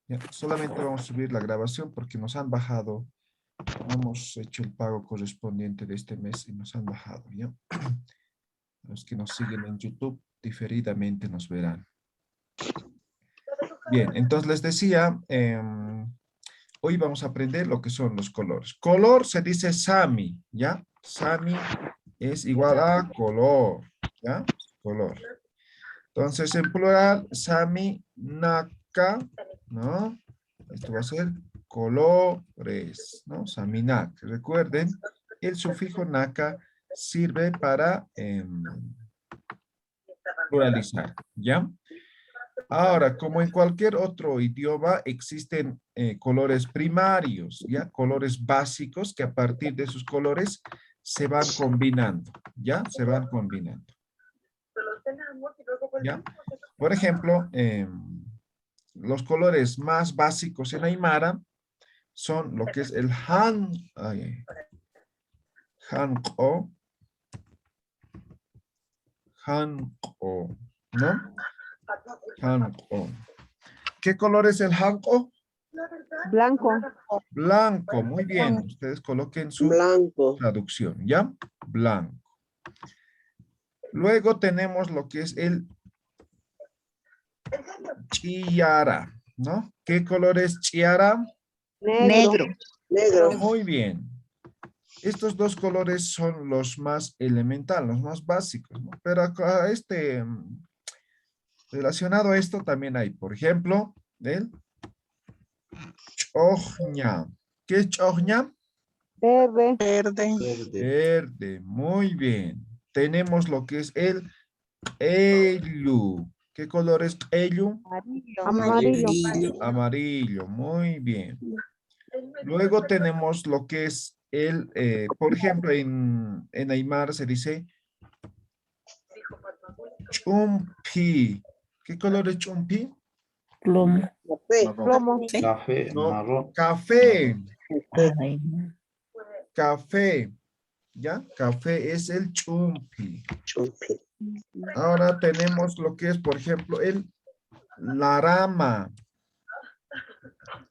Ya, solamente vamos a subir la grabación porque nos han bajado. No hemos hecho el pago correspondiente de este mes y nos han bajado, ¿ya? Los que nos siguen en YouTube diferidamente nos verán. Bien, entonces les decía, hoy vamos a aprender lo que son los colores. Color se dice Sami, ¿ya? Sami es igual a color, ¿ya? Color. Entonces, en plural, Sami, Naka, ¿no? Esto va a ser colores, ¿no? Saminak. Recuerden, el sufijo Naka sirve para pluralizar, ¿ya? Ahora, como en cualquier otro idioma, existen colores primarios, ¿ya? Colores básicos que a partir de sus colores se van combinando, ¿ya? Se van combinando. ¿Ya? Por ejemplo, los colores más básicos en Aymara son lo que es el hanko, ¿no? Hanko. ¿Qué color es el hanko? Blanco. Blanco, muy bien. Ustedes coloquen su traducción, ¿ya? Blanco. Luego tenemos lo que es el chiara, ¿no? ¿Qué color es chiara? Negro. Muy bien. Estos dos colores son los más elementales, los más básicos, ¿no? Pero acá relacionado a esto también hay, por ejemplo, el chojña. ¿Qué es chojña? Verde. Verde, muy bien. Tenemos lo que es el ellu. ¿Qué color es ellu? Amarillo. Amarillo, muy bien. Luego tenemos lo que es el, por ejemplo, en Aymara se dice chumpi. ¿Qué color es chumpi? Plomo. Café, No, marrón. café. Café. ¿Ya? Café es el chumpi. Ahora tenemos lo que es, por ejemplo, el larama.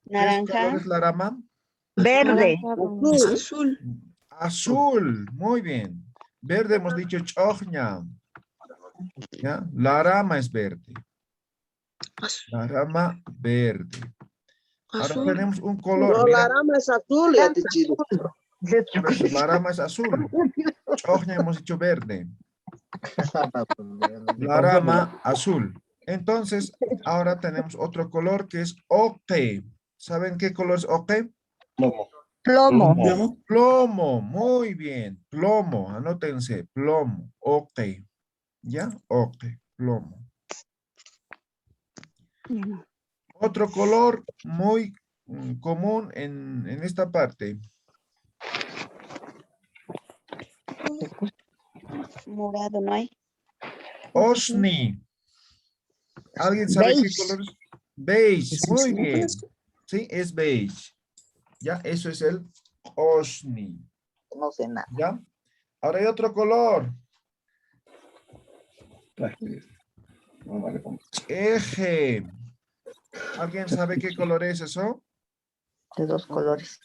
¿Qué color es larama? Verde. Azul. Azul. Muy bien. Verde hemos dicho chojña. ¿Ya? Larama es verde. La rama verde. Ahora Azul. tenemos un color. No, Mira, la rama es azul, ya te digo. por eso, la rama es azul. Chojña hemos dicho verde. La rama azul. Entonces, ahora tenemos otro color que es octe. ¿Saben qué color es octe? Plomo. Plomo. Muy bien. Plomo. Anótense. Plomo. Octe. ¿Ya? Octe. Plomo. Otro color muy común en esta parte. Morado no hay. Osni. ¿Alguien sabe qué color es? Beige. Muy bien. Sí, es beige. Ya, eso es el osni. No sé nada. ¿Ya? Ahora hay otro color. Eje. ¿Alguien sabe qué color es eso? De dos colores.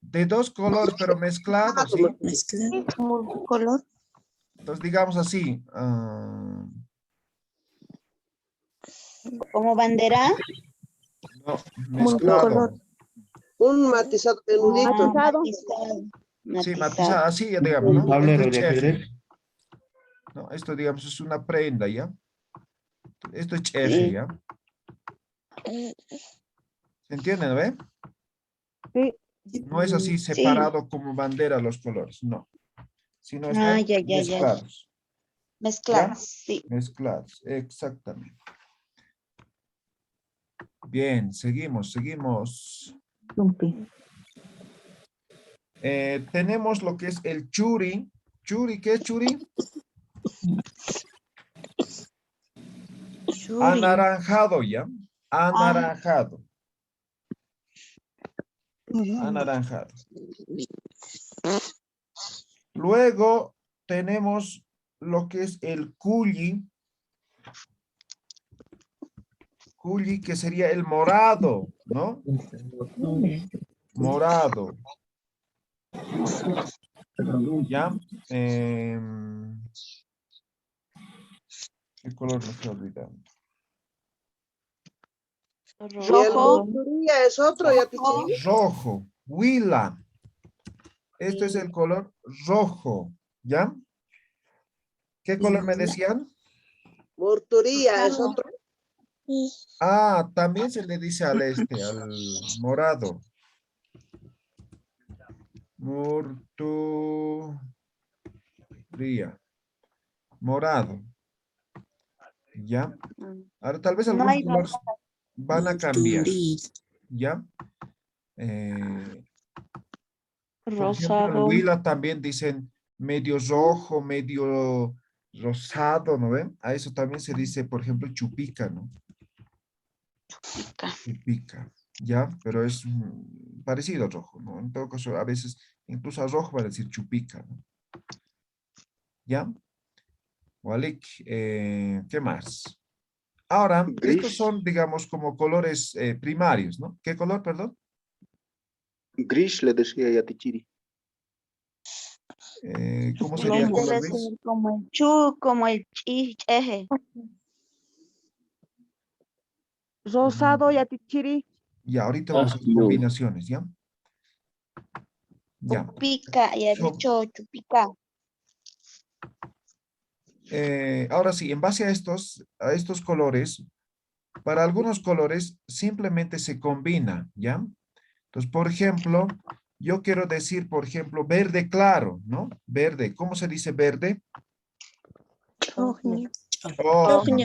De dos colores, pero mezclados, ¿sí? Como color. Entonces, digamos así. Como bandera. No, mezclado. Un matizado peludito. Matizado. Sí, matizado, así, ya digamos, ¿no? Un tablero Esto de es cheje. ajedrez. No, esto, digamos, es una prenda, ¿ya? Esto es cheje, Sí. ¿ya? ¿Se entiende, no ve? Sí. No es así separado como bandera los colores, no. Sino están Ya. mezclados. Mezclados, ¿Ya? sí. Mezclados, exactamente. Bien, seguimos. Tenemos lo que es el churi. Churi, ¿qué es churi? Churi. Anaranjado, ¿ya? Anaranjado. Anaranjado. Luego tenemos lo que es el culli. Juli, que sería el morado, ¿no? Morado. ¿Ya? ¿Qué color me estoy olvidando? Y el Rojo. murturía es otro, ya te chiri. Rojo. Huila. Este es el color rojo. ¿Ya? ¿Qué color me decían? Murturía es otro. Ah, también se le dice al morado. Murturía. Morado. ¿Ya? Ahora tal vez No algunos hay colores van a cambiar. ¿Ya? Por ejemplo, en rosado. Huila también dicen medio rojo, medio rosado, ¿no ven? A eso también se dice, por ejemplo, chupica, ¿no? Chupica, ¿ya? Pero es parecido al rojo, ¿no? En todo caso, a veces, incluso a rojo va a decir chupica, ¿no? ¿Ya? Walik, ¿qué más? Ahora, estos Gris. son, digamos, como colores primarios, ¿no? ¿Qué color, perdón? Gris le decía ya Tichiri. ¿Cómo sería el color Debe gris? ser como el chu, como el chi, eje. Rosado, yatichiri. Ya, ahorita vamos a hacer combinaciones, ¿ya? Ya. Chupica, ya he So- dicho chupica. ahora sí, en base a estos colores, para algunos colores simplemente se combina, ¿ya? Entonces, por ejemplo, yo quiero decir, por ejemplo, verde claro, ¿no? Verde, ¿cómo se dice verde? Ojña,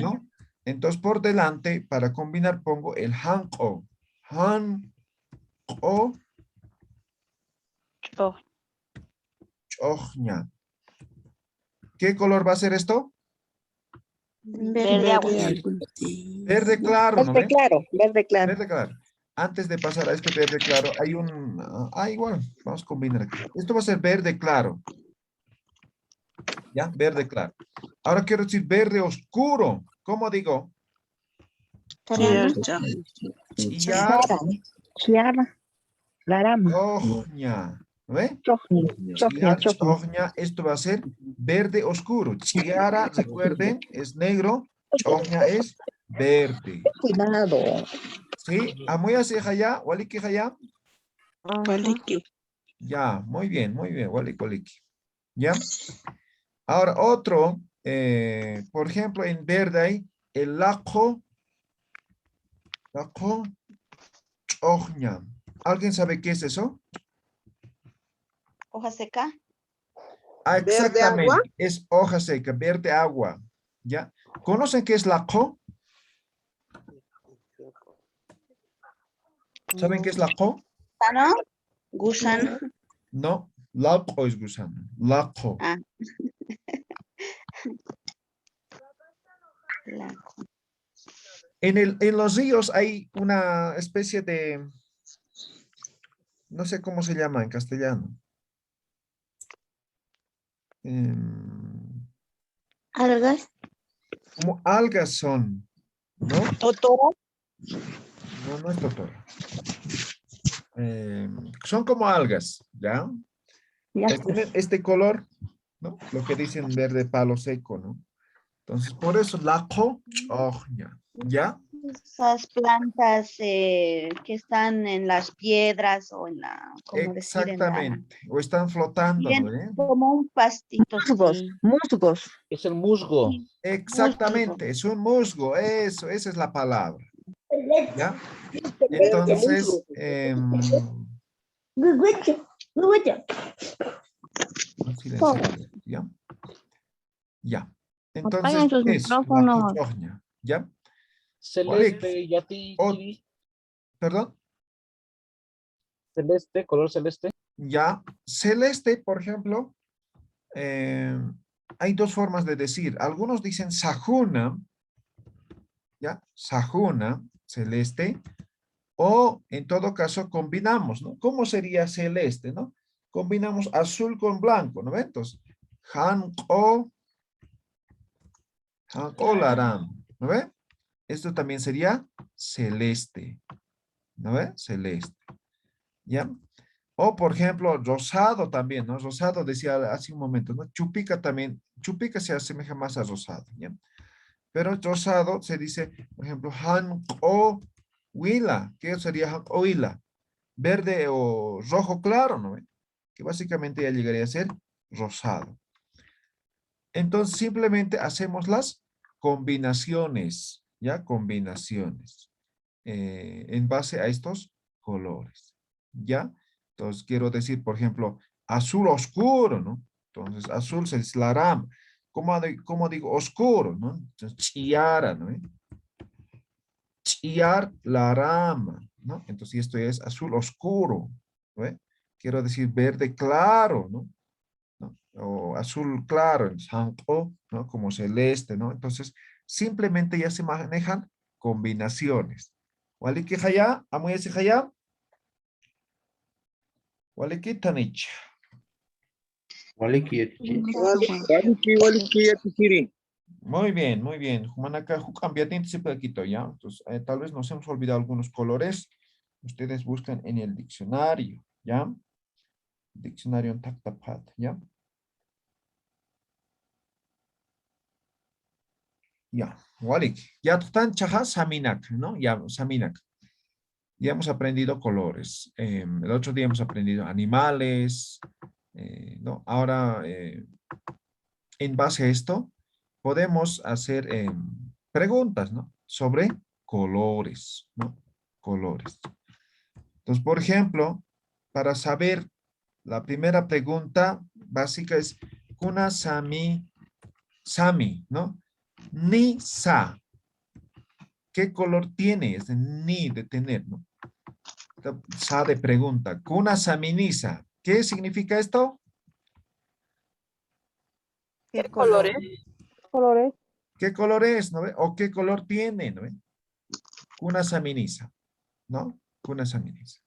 ¿no? Entonces, por delante, para combinar, pongo el hanko. Hanko, Oh, ojña. ¿Qué color va a ser esto? verde agua. Verde claro, ¿no Verde ven? claro, verde claro. Verde claro. Antes de pasar a este verde claro, hay un... igual, vamos a combinar aquí. Esto va a ser verde claro. ¿Ya? Verde claro. Ahora quiero decir verde oscuro. ¿Cómo digo? Tariana. Chiar, Chiara. Larama. ojña. ¿No ve? Chojni. Chiar, chojña. Esto va a ser verde oscuro. Chiara, recuerden, es negro. Chojña es verde. Cuidado. ¿Sí? ¿Amuya se jaya? ¿Waliki jaya? Waliki. Ya, muy bien, waliki, waliki. ¿Ya? Ahora otro, por ejemplo, en verde hay el laco chojña. ¿Alguien sabe qué es eso? Hoja seca. Ah, Verde agua. exactamente, es hoja seca, verde agua. ¿Ya? ¿Conocen qué es laco? ¿Saben qué es laco? Gusano. Gusano. No, laco es gusano. Laco. Ah. Blanco. En los ríos hay una especie de, no sé cómo se llama en castellano. Em, Algas. como algas son, ¿no? Totoro. No, no es totoro. Son como algas, ¿ya? Ya. Tienen este color, ¿no? Lo que dicen verde palo seco, ¿no? Entonces, por eso, laco, ¿ya? Esas plantas que están en las piedras o en la, como decir, en la... Exactamente. O están flotando, ¿no? Miren, como un pastito, Musgos. sí. Musgos. Es el musgo. Sí, musgo. Exactamente, es un musgo, eso, esa es la palabra, ¿ya? Verde Entonces, musgo. no silenciar, ¿ya? Ya. Entonces, Apaguen sus eso, la micrófonos. cochogna, ¿ya? Celeste, Yati, O- Chiri. Perdón, Celeste, color celeste. ya. Celeste, por ejemplo, hay dos formas de decir. Algunos dicen sajuna, ¿ya? Sajuna, celeste. O en todo caso combinamos, ¿no? ¿Cómo sería celeste, no? Combinamos azul con blanco, ¿no? Entonces, hanko laram, ¿no ve? Esto también sería celeste. ¿No ve? Celeste. ¿Ya? O, por ejemplo, rosado también, ¿no? Rosado decía hace un momento, ¿no? Chupica también. Chupica se asemeja más a rosado, ¿ya? Pero rosado se dice, por ejemplo, han o huila. ¿Qué sería han o huila? Verde o rojo claro, ¿no ve? Que básicamente ya llegaría a ser rosado. Entonces, simplemente hacemos las combinaciones, ¿ya? Combinaciones en base a estos colores, ¿ya? Entonces, quiero decir, por ejemplo, azul oscuro, ¿no? Entonces, azul es la rama. ¿Cómo digo oscuro, no? Entonces, chiara, ¿no? Chiar la rama, ¿no? Entonces, esto es azul oscuro, ¿no? Quiero decir verde claro, ¿no? ¿No? O azul claro, en santo, ¿no? Como celeste, ¿no? Entonces, simplemente ya se manejan combinaciones. ¿Waliki haya? ¿Amuyesi haya? ¿Waliki tanich? Waliki yatichiri. Muy bien, muy bien. Jumanaka, cambiatin se puede quitar, ¿ya? Entonces, tal vez nos hemos olvidado algunos colores. Ustedes buscan en el diccionario, ¿ya? Diccionario en Taktapat, ¿ya? Ya, Walik. Ya están chajas saminak, ¿no? Ya, saminak. Ya hemos aprendido colores. El otro día hemos aprendido animales, ¿no? Ahora, en base a esto, podemos hacer preguntas, ¿no? Sobre colores, ¿no? Colores. Entonces, por ejemplo, para saber, la primera pregunta básica es, kuna sami, ¿no? Ni sa. ¿Qué color tiene? Es de ni, de tener, ¿no? Sa de pregunta. Kuna saminisa. ¿Qué significa esto? ¿Qué color? Colores. ¿Qué color es? ¿No ve? ¿O qué color tiene? ¿No ve? Kuna saminisa. ¿No? Kuna saminisa.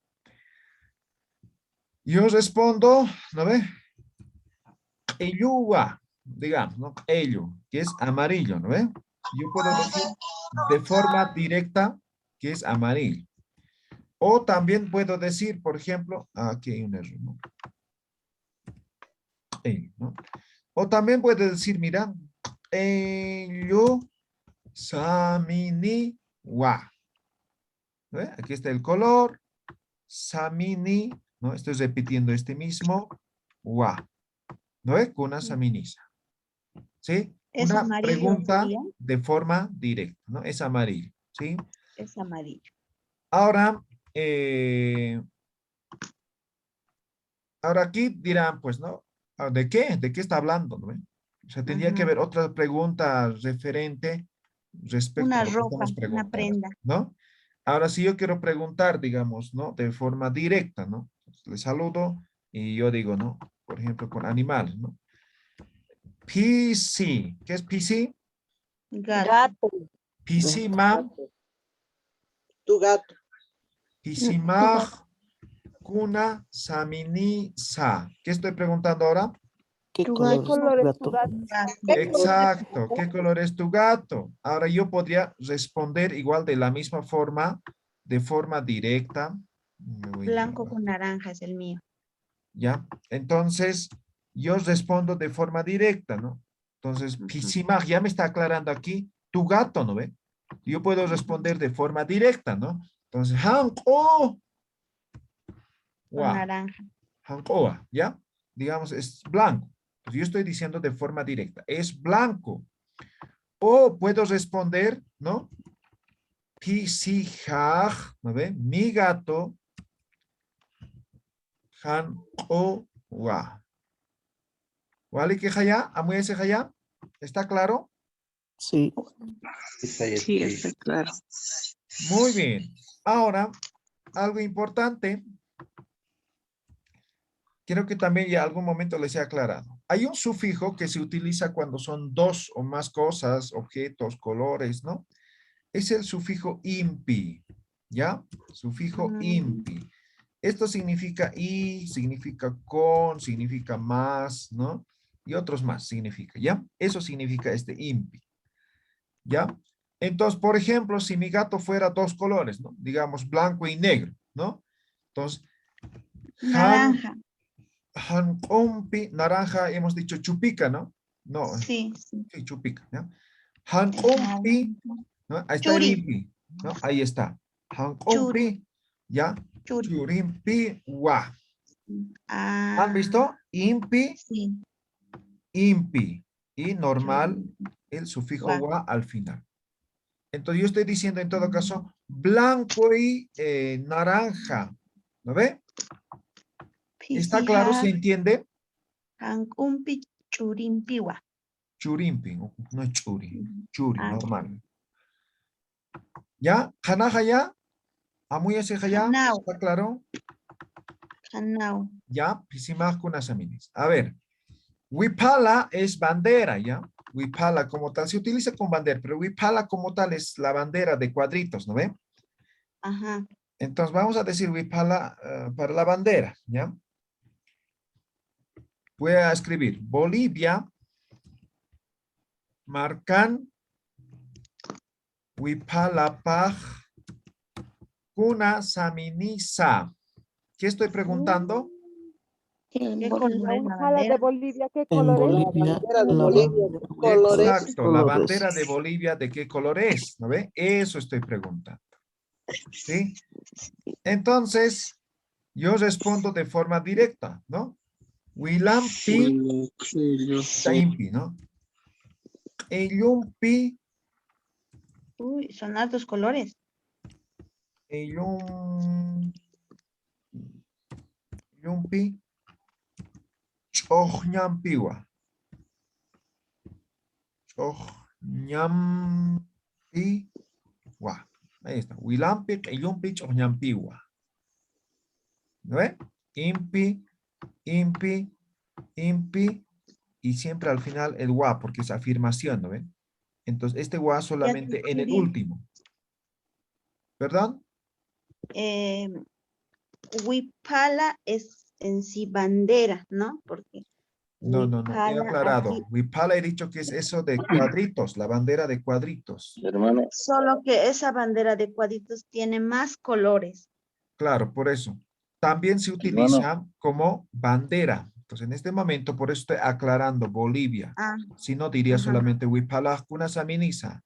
Yo respondo, ¿no ve? Elluwa, digamos, ¿no? Ello, que es amarillo, ¿no ve? Yo puedo decir de forma directa que es amarillo. O también puedo decir, por ejemplo, aquí hay un error, ¿no? Ello, ¿no? O también puedo decir, mira, ello samini wa. ¿Ve? Aquí está el color, samini, ¿no? Estoy repitiendo este mismo, wa. ¿No ve? Kuna saminisa. ¿Sí? ¿Es Una amarillo pregunta sería? de forma directa, ¿no? Es amarillo, ¿sí? Es amarillo. Ahora, ahora aquí dirán, pues, ¿no? ¿De qué? ¿De qué está hablando? ¿No? O sea, tendría que Ajá. haber otra pregunta referente respecto a Una lo que ropa, estamos una preguntando, prenda. ¿no? Ahora, si yo quiero preguntar, digamos, ¿no? De forma directa, ¿no? Le saludo y yo digo, ¿no? Por ejemplo, con animales, ¿no? PC. ¿Qué es PC? Gato. PC, ma. Tu gato. PC, ma. Kuna samini sa. ¿Qué estoy preguntando ahora? ¿Qué color es tu gato? Exacto. ¿Qué color es tu gato? Ahora yo podría responder igual de la misma forma, de forma directa. Blanco con naranja es el mío. ¿Ya? Entonces, yo respondo de forma directa, ¿no? Entonces, pisimag ya me está aclarando aquí, tu gato, ¿no ve? Yo puedo responder de forma directa, ¿no? Entonces, hanko, Con naranja. hankoa, ¿ya? Digamos, es blanco. Pues yo estoy diciendo de forma directa, es blanco. O puedo responder, ¿no? Pisijaj, ¿no ve? Mi gato, hankoa. ¿Vale que haya? ¿Amuy ese haya? ¿Está claro? Sí, está claro. Muy bien. Ahora, algo importante. Quiero que también ya algún momento les he aclarado. Hay un sufijo que se utiliza cuando son dos o más cosas, objetos, colores, ¿no? Es el sufijo impi, ¿ya? Sufijo impi. Esto significa y, significa con, significa más, ¿no? Y otros más significa, ¿ya? Eso significa este impi, ¿ya? Entonces, por ejemplo, si mi gato fuera dos colores, ¿no? Digamos blanco y negro, ¿no? Entonces, Naranja. Hankompi, naranja, hemos dicho chupica, ¿no? No, Sí, sí. sí, chupica, ¿ya? Es Hankompi, naranja. ¿no? Ahí está el Churi. impi, ¿no? Ahí está. Churi. Hankompi, ¿ya? Churi. Churimpi, wa. Ah, ¿Han visto? Impi, sí. impi. Y normal, Churi. el sufijo Wa. wa al final. Entonces yo estoy diciendo en todo caso blanco y naranja. ¿No ve? ¿Está claro? ¿Se Pisiha. entiende? Hankumpi churimpiwa. Churimpi, no es churi. Churi, Ah, normal. ¿Ya? ¿Janaja ya? ¿Amuya se ya? Hanau. ¿Está claro? Hanau. Ya, pisimaj con asaminis. A ver, Wipala es bandera, ¿ya? Wipala como tal, se utiliza con bandera, pero Wipala como tal es la bandera de cuadritos, ¿no ve? Ajá. Entonces vamos a decir Wipala para la bandera, ¿ya? Voy a escribir Bolivia, marcan Wipalapaj, Kuna Saminisa. ¿Qué estoy preguntando? ¿Qué color es la La de bandera? Bolivia, ¿qué En color es? Bolivia, Bandera de la Bolivia, bandera, colores. Exacto, la colores. bandera de Bolivia, ¿de qué color es? ¿No ve? Eso estoy preguntando. ¿Sí? Entonces, yo respondo de forma directa, ¿no? Wilampi, Taimpi, ¿no? Eyumpi, Uy, son altos colores. Yumpi, Chojñampiwa. Chojñampiwa. Ahí está. Wilampi, Eyumpi, Chojñampiwa. ¿No ve? Impi, impi, impi, y siempre al final el wa, porque es afirmación, ¿no ven? Entonces, este wa solamente en el último. ¿Perdón? Huipala es en sí bandera, ¿no? Porque No, he Huipala aclarado. aquí, Huipala he dicho que es eso de cuadritos, la bandera de cuadritos. Hermano, solo que esa bandera de cuadritos tiene más colores. Claro, por eso. También se utiliza como bandera. Entonces, en este momento, por eso estoy aclarando Bolivia. Ah, Si no, diría ajá. solamente Huipala Kuna Saminisa.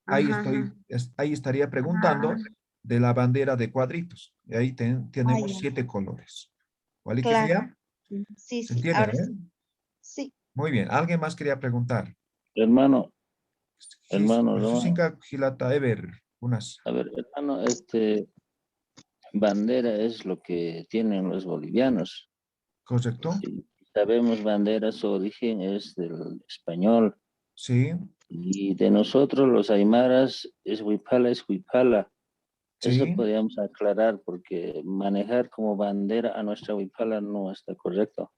Ahí Ajá, estoy, ahí estaría ajá. preguntando de la bandera de cuadritos. Y ahí tenemos ya. 7 colores. ¿Vale? ¿Que Claro. sea? Sí, ¿Se sí, entiende? ahora ¿Eh? sí. Sí. Muy bien. ¿Alguien más quería preguntar? hermano, Susinka Gilata Ever. Unas. a ver, hermano, bandera es lo que tienen los bolivianos. ¿Correcto? Sí, sabemos bandera, su origen es del español. Sí. Y de nosotros, los aymaras, es huipala. Eso Sí. podríamos aclarar porque manejar como bandera a nuestra huipala no está correcto.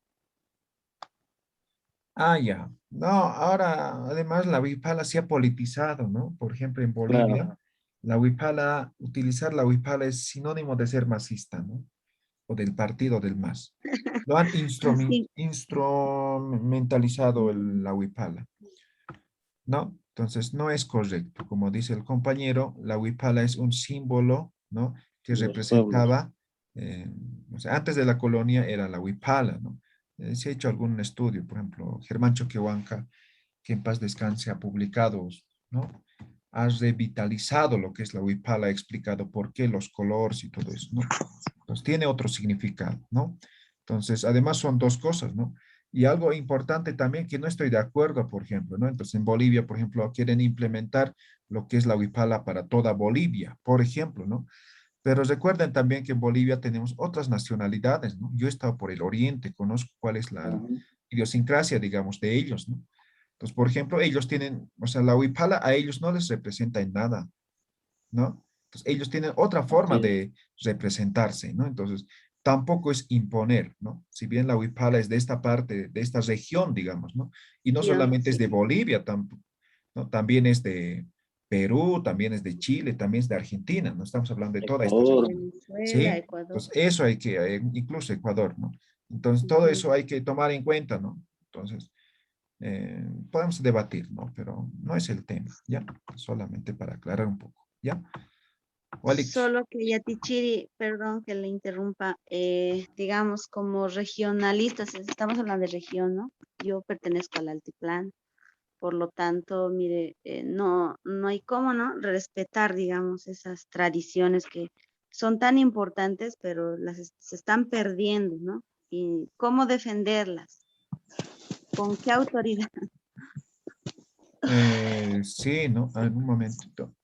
Ah, ya. No, ahora además la huipala se ha politizado, ¿no? Por ejemplo, en Bolivia, Claro. la huipala, utilizar la huipala es sinónimo de ser masista, ¿no? O del partido del MAS. Lo han Así. instrumentalizado la huipala, ¿no? Entonces, no es correcto. Como dice el compañero, la huipala es un símbolo, ¿no? Que De los pueblos. representaba, o sea, antes de la colonia era la huipala, ¿no? Se ha hecho algún estudio, por ejemplo, Germán Choquehuanca, que en paz descanse, ha publicado, ¿no? Ha revitalizado lo que es la huipala, ha explicado por qué los colores y todo eso, ¿no? Entonces, tiene otro significado, ¿no? Entonces, además son dos cosas, ¿no? Y algo importante también que no estoy de acuerdo, por ejemplo, ¿no? Entonces, en Bolivia, por ejemplo, quieren implementar lo que es la huipala para toda Bolivia, por ejemplo, ¿no? Pero recuerden también que en Bolivia tenemos otras nacionalidades, ¿no? Yo he estado por el oriente, conozco cuál es la Ujú. idiosincrasia, digamos, de ellos, ¿no? Entonces, por ejemplo, ellos tienen, o sea, la huipala a ellos no les representa en nada, ¿no? Entonces, ellos tienen otra forma Así es. de representarse, ¿no? Entonces, tampoco es imponer, ¿no? Si bien la huipala es de esta parte, de esta región, digamos, ¿no? Y no solamente es Sí. de Bolivia, ¿no? También es de Perú, también es de Chile, también es de Argentina, no estamos hablando de toda esta Ecuador. región, ¿sí? Venezuela, Ecuador. Entonces, eso hay que, incluso Ecuador, ¿no? Entonces, todo Ujú. eso hay que tomar en cuenta, ¿no? Entonces, Podemos debatir, ¿no? Pero no es el tema, ¿ya? Solamente para aclarar un poco, ¿ya? Walix. Solo que Yatichiri, perdón que le interrumpa, digamos como regionalistas, estamos hablando de región, ¿no? Yo pertenezco al altiplano, por lo tanto, mire, no hay cómo, ¿no? Respetar, digamos, esas tradiciones que son tan importantes, pero se están perdiendo, ¿no? Y cómo defenderlas, con qué autoridad. Sí, ¿no? Algún momentito.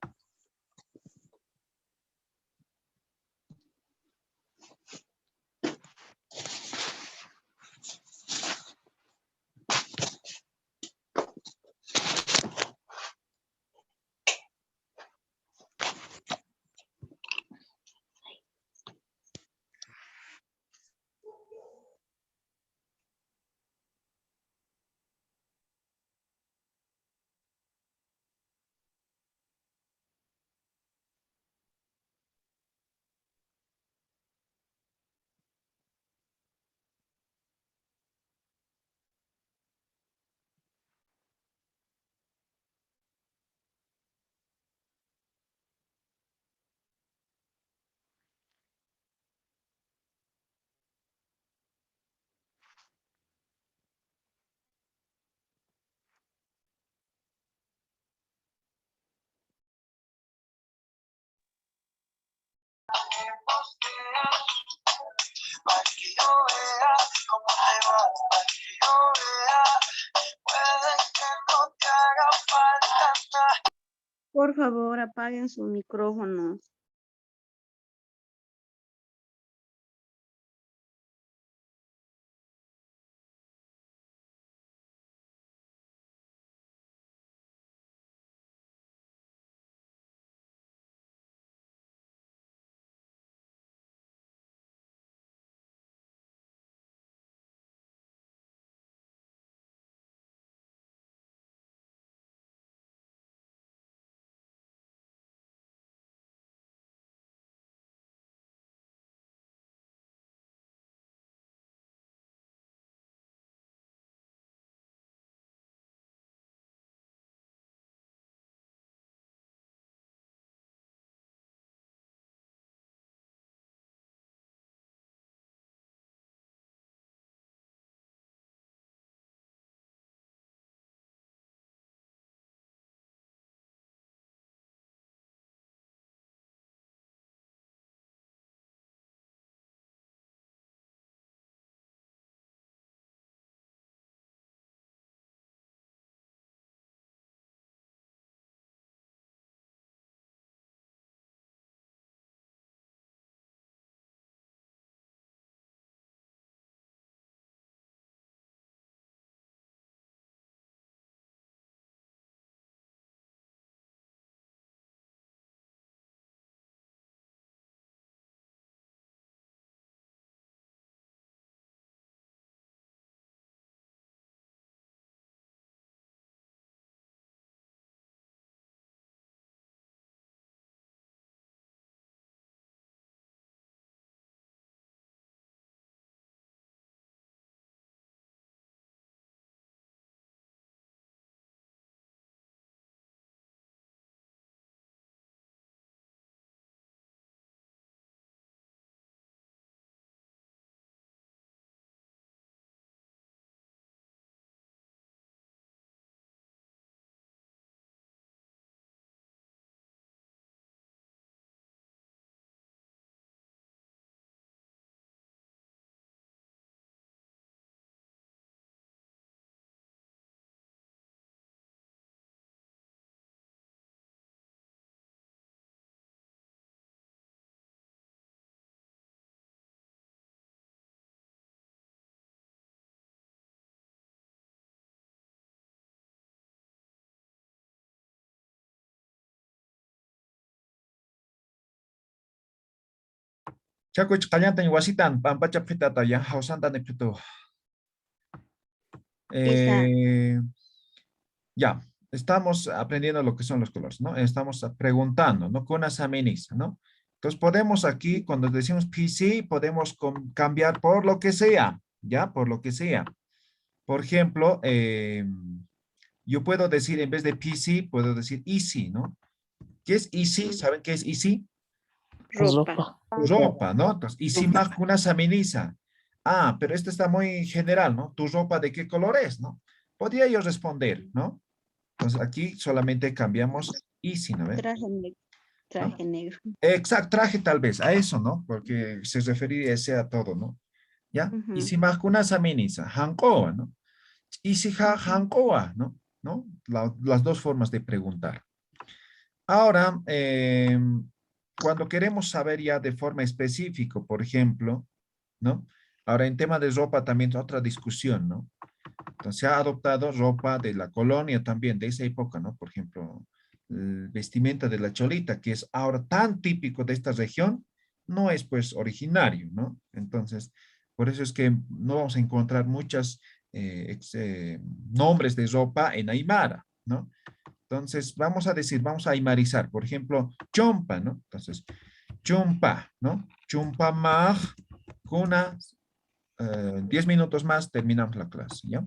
Por favor, apaguen sus micrófonos. Chaco Chicayanta y Wasitan, Pampacha Pitata, ya Hausanta de Pito. Esa, Ya, estamos aprendiendo lo que son los colores, ¿no? Estamos preguntando, ¿no? Con una sameniza, ¿no? Entonces podemos aquí, cuando decimos PC, podemos cambiar por lo que sea, ¿ya? Por lo que sea. Por ejemplo, yo puedo decir, en vez de PC, puedo decir easy, ¿no? ¿Qué es easy? ¿Saben qué es easy? Ropa. Ropa, ¿no? Entonces, easy kuna saminiza. Ah, pero esto está muy general, ¿no? ¿Tu ropa de qué color es, no? Podría yo responder, ¿no? Entonces, aquí solamente cambiamos easy, ¿no? ¿Ve? Traje negro. Exacto, traje tal vez, a eso, ¿no? Porque se referiría ese a todo, ¿no? ¿Ya? Ujú. Y si más kuna saminiza, hankoa, ¿no? Y si hankoa, ¿no? ¿No? Las dos formas de preguntar. Ahora, cuando queremos saber ya de forma específica, por ejemplo, ¿no? Ahora, en tema de ropa también otra discusión, ¿no? Entonces, se ha adoptado ropa de la colonia también, de esa época, ¿no? Por ejemplo, el vestimenta de la cholita, que es ahora tan típico de esta región, no es pues originario, ¿no? Entonces, por eso es que no vamos a encontrar muchos nombres de ropa en Aymara, ¿no? Entonces, vamos a decir, vamos a aymarizar, por ejemplo, chompa, ¿no? Entonces, chumpa, ¿no? Chumpa mag, kuna, 10 minutos más, terminamos la clase, ¿ya?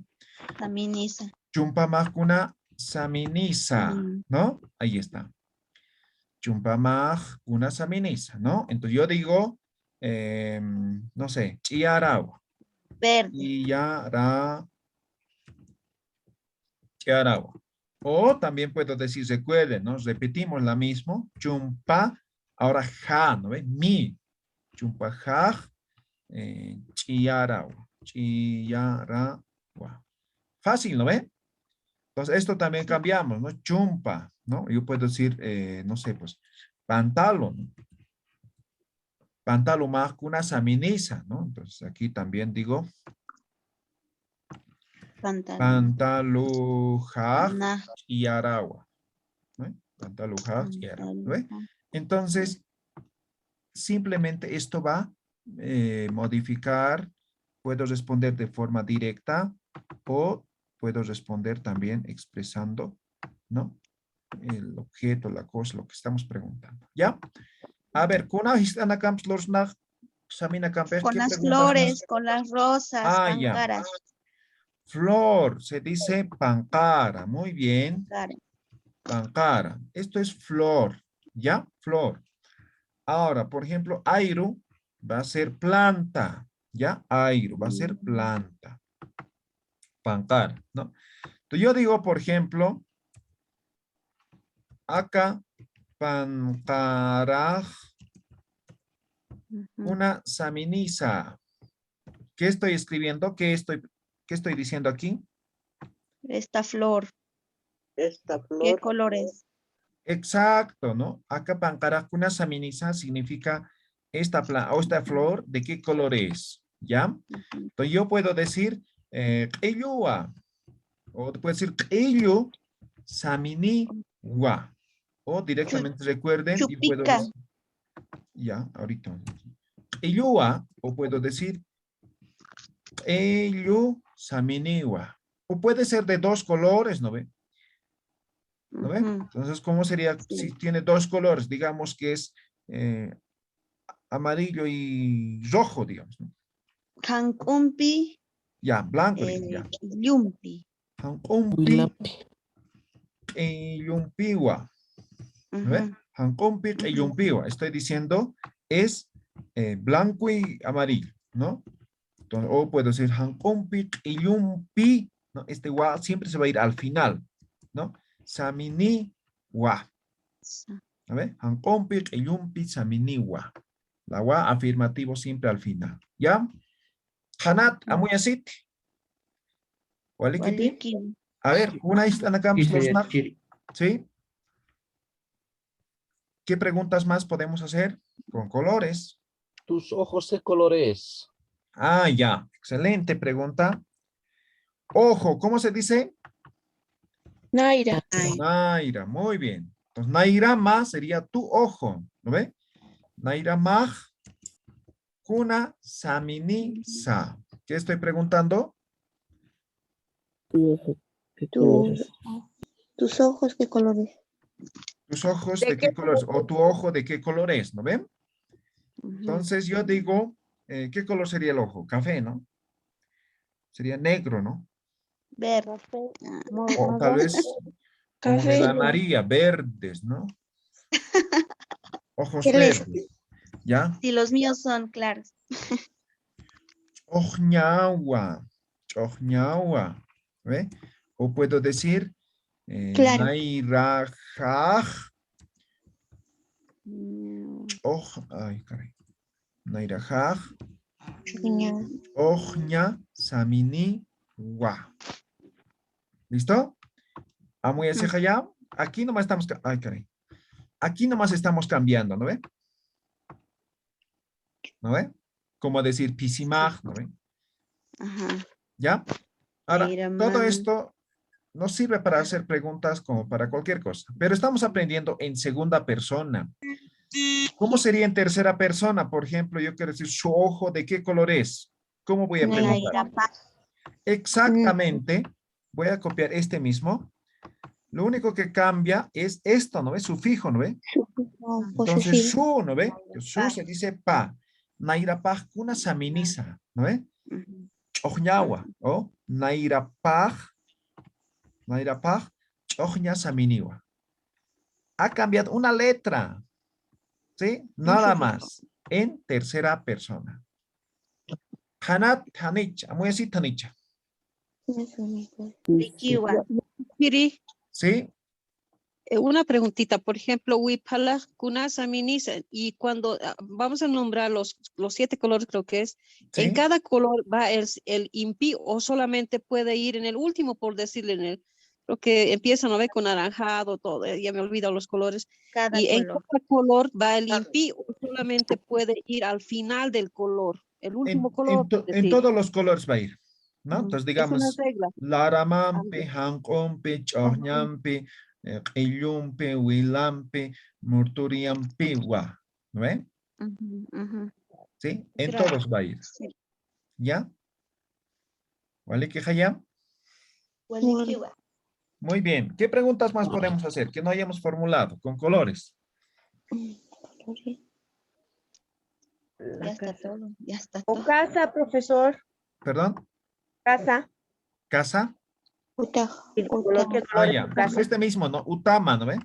Saminiza. Chumpa mag, kuna, saminisa, ¿no? Ahí está. Chumpa mag, kuna, saminisa, ¿no? Entonces, yo digo, no sé, chiarau. Verde. Chiarau. O también puedo decir, recuerden, ¿no? Repetimos la misma. Chumpa, ahora ja, ¿no ve? Mi. Chumpa ja, chiarau. Chiarau. Fácil, ¿no ve? Entonces, esto también cambiamos, ¿no? Chumpa, ¿no? Yo puedo decir, no sé, pues, pantalón. Pantalón más que una saminisa, ¿no? Entonces, aquí también digo, pantalujaj y aragua. ¿No? Pantalujaj y aragua. ¿No? Entonces, simplemente esto va a modificar, puedo responder de forma directa o puedo responder también expresando, ¿no? El objeto, la cosa, lo que estamos preguntando. ¿Ya? A ver, con Con las flores, con las rosas, pancaras. Flor, se dice pancara. Muy bien. Pancara. Esto es flor. ¿Ya? Flor. Ahora, por ejemplo, airu va a ser planta. ¿Ya? Airu va a ser planta. Pancara, ¿no? Entonces yo digo, por ejemplo, acá, pancaraj, una saminisa. ¿Qué estoy escribiendo? ¿Qué estoy diciendo aquí? Esta flor. Esta flor. ¿Qué color es? Exacto, ¿no? Acá pancaracuna saminisa significa esta flor, ¿de qué color es? ¿Ya? Entonces yo puedo decir q'illua, o puedo decir q'illu saminiwa, o directamente recuerden y puedo Chupica. decir, ya, ahorita. Q'illua, o puedo decir q'illu saminiwa, o puede ser de dos colores, ¿no ve? ¿No ve? Entonces, ¿cómo sería si tiene dos colores? Digamos que es amarillo y rojo, digamos. ¿No? Hankumpi. Ya, blanco, digamos, ya. Yumpi. Hankumpi y yumpiwa. ¿No ve? Hankumpi y yumpiwa. Estoy diciendo es blanco y amarillo, ¿no? Entonces, o puedo decir hankumpi y yumpi, ¿no? Este wa siempre se va a ir al final, ¿no? Samini wa. A ver, hankompi, yumpi, samini wa. La wa afirmativo siempre al final. ¿Ya? Hanat, amuyasit. Walikiti. A ver, una isla acá. ¿Sí? ¿Qué preguntas más podemos hacer? Con colores. ¿Tus ojos qué color es? Ah, ya. Excelente pregunta. Ojo, ¿cómo se dice? Naira. Naira, muy bien. Entonces, Naira más sería tu ojo, ¿no ve? Naira maj, kuna samini sa. ¿Qué estoy preguntando? ¿Tus ojos qué colores? ¿Tus ojos de qué colores? O tu ojo de qué color es, ¿no ven? Entonces yo digo, ¿qué color sería el ojo? Café, ¿no? Sería negro, ¿no? Verde. O tal vez como de la María, verdes, ¿no? Ojos verdes. ¿Ya? Sí, los míos son claros. Ojñawa. Ojñawa. ¿Ve? O puedo decir Claro. Nairajaj. Ay, caray. Nairajaj. Ojña samini wa. ¿Listo? Amu ya se ya. Aquí nomás estamos. Ay, caray. Aquí nomás estamos cambiando, ¿no ve? ¿No ve? Como decir pisimaj, ¿no ve? Ajá. ¿Ya? Ahora, todo Neiraman. esto nos sirve para hacer preguntas como para cualquier cosa, pero estamos aprendiendo en segunda persona. ¿Cómo sería en tercera persona? Por ejemplo, yo quiero decir, ¿su ojo de qué color es? ¿Cómo voy a preguntar? Nairapaj. Exactamente. Voy a copiar este mismo. Lo único que cambia es esto, ¿no ve? Sufijo, ¿no ve? Entonces, su, ¿no ve? Su se dice pa. Nairapaj kuna saminisa, ¿no ve? Chojñawa, o Nairapaj, Chojña saminiwa. Ha cambiado una letra, ¿sí? Nada más, en tercera persona. Hanat, Hanicha, muy así, Tanicha. Liquiwa. Kiri, ¿Sí? una preguntita, por ejemplo, Wipala, Kunasa, Minisa, y cuando vamos a nombrar los 7 colores, creo que es, en ¿Sí? cada color va el impi o solamente puede ir en el último, por decirle, creo que empieza, ¿no ve? Con naranjado, todo, ya me olvido los colores. Cada Y en color. cada color va el impi o solamente puede ir al final del color, el último color, por En decir. todos los colores va a ir, ¿no? Entonces, Es una digamos, regla. Laramampe, Hankompe, Chojñampe, Qillumpe, Huilampe, Murturiampe, Wa. ¿No ve? ¿Sí? En todos va a ir. Sí. ¿Ya? ¿Vale, que ya? Liquiwa. Muy bien. ¿Qué preguntas más podemos hacer que no hayamos formulado con colores? Ya está todo. Ya está O todo. casa, profesor. ¿Perdón? Casa. ¿Casa? ¿Qué color Ah, es ya. tu casa? Este mismo, ¿no? Utama, ¿no ve?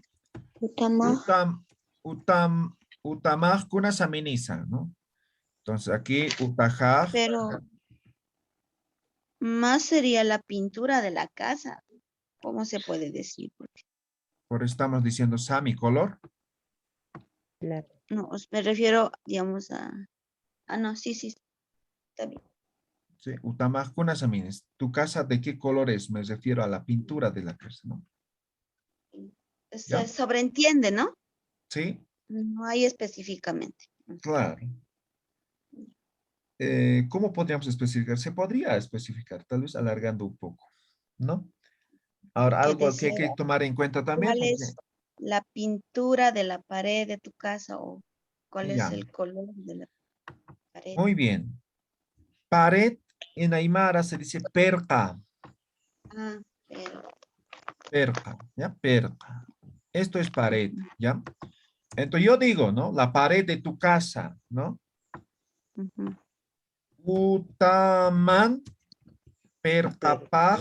Utamaj kuna saminisa, ¿no? Entonces aquí utajaj. Pero más sería la pintura de la casa. ¿Cómo se puede decir? Porque, Por eso estamos diciendo sami, color. Claro. no, me refiero, digamos, a... Ah, no, sí, sí. Está bien. Sí, utamaj kuna saminis. ¿Tu casa de qué color es? Me refiero a la pintura de la casa, ¿no? Se sobreentiende, ¿no? Sí, No hay específicamente. claro. ¿Cómo podríamos especificar? Se podría especificar, tal vez alargando un poco, ¿no? Ahora, Que algo que hay decía, que tomar en cuenta también, ¿cuál porque es la pintura de la pared de tu casa o cuál es ya, el color de la pared? muy bien. Pared en Aymara se dice perca, Ah, pero... perca, ¿ya? Perca. Esto es pared, ¿ya? Entonces yo digo, ¿no? La pared de tu casa, ¿no? Utaman percapaj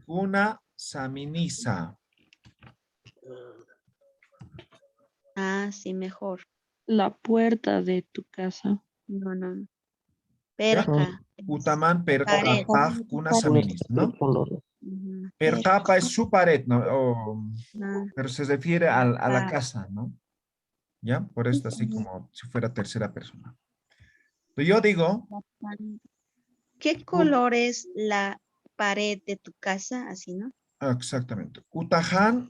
una saminisa. Ah, sí, mejor. La puerta de tu casa. No, no. ¿Ya? Perca. Utaman Pared. percapaj una saminisa, ¿no? Ujú. Percapa es su pared, ¿no? Ah, Pero se refiere a la ah. casa, ¿no? ¿Ya? Por esto así como si fuera tercera persona. Entonces yo digo, ¿Qué color es la pared de tu casa? Así, ¿no? exactamente, Utahan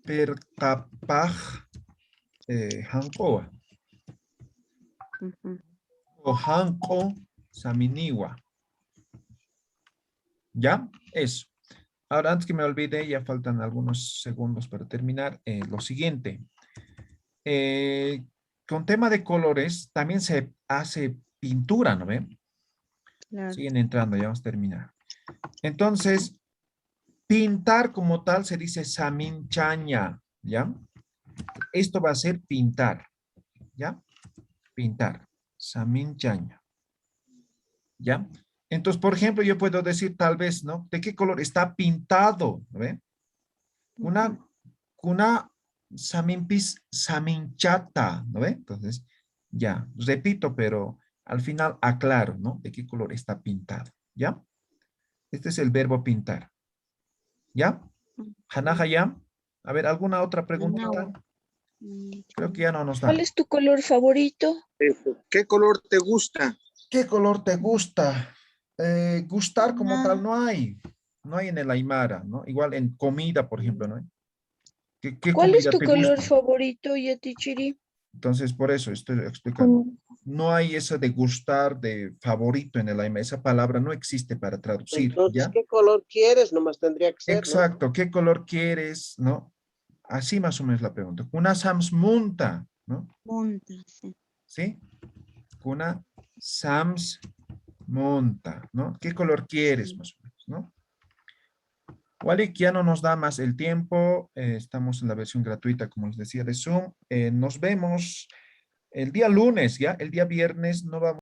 percapaj hankoa Ujú. o hanko saminiwa. ¿Ya? Eso. Ahora, antes que me olvide, ya faltan algunos segundos para terminar. Lo siguiente. Con tema de colores, también se hace pintura, ¿no ven? Claro. Siguen entrando, ya vamos a terminar. Entonces, pintar como tal se dice saminchaña, ¿ya? Esto va a ser pintar, ¿ya? Pintar, saminchaña, ¿ya? Entonces, por ejemplo, yo puedo decir tal vez, ¿no? ¿De qué color está pintado? ¿No ve? Kuna samimpis saminchata, ¿no ve? Entonces, ya, repito, pero al final aclaro, ¿no? ¿De qué color está pintado? ¿Ya? Este es el verbo pintar. ¿Ya? Hanaha ya. A ver, ¿alguna otra preguntita? Creo que ya no nos da. ¿Cuál es tu color favorito? ¿Qué color te gusta? ¿Qué color te gusta? Gustar como Ah. tal no hay. No hay en el Aymara, ¿no? Igual en comida, por ejemplo, ¿no? ¿Qué ¿Cuál es comida tu te color gusta? favorito, Yatichiri? Entonces, por eso estoy explicando. No hay eso de gustar, de favorito en el Aymara. Esa palabra no existe para traducir, Entonces, ¿ya? ¿qué color quieres? Nomás tendría que ser, ¿no? Exacto. ¿Qué color quieres, no? Así más o menos la pregunta. Kuna sams munta, ¿no? Punta, sí. ¿Sí? Kuna sams monta, ¿no? ¿Qué color quieres, más o menos, no? Walik, ya no nos da más el tiempo. Estamos en la versión gratuita, como les decía, de Zoom. Nos vemos el día lunes, ¿ya? El día viernes no vamos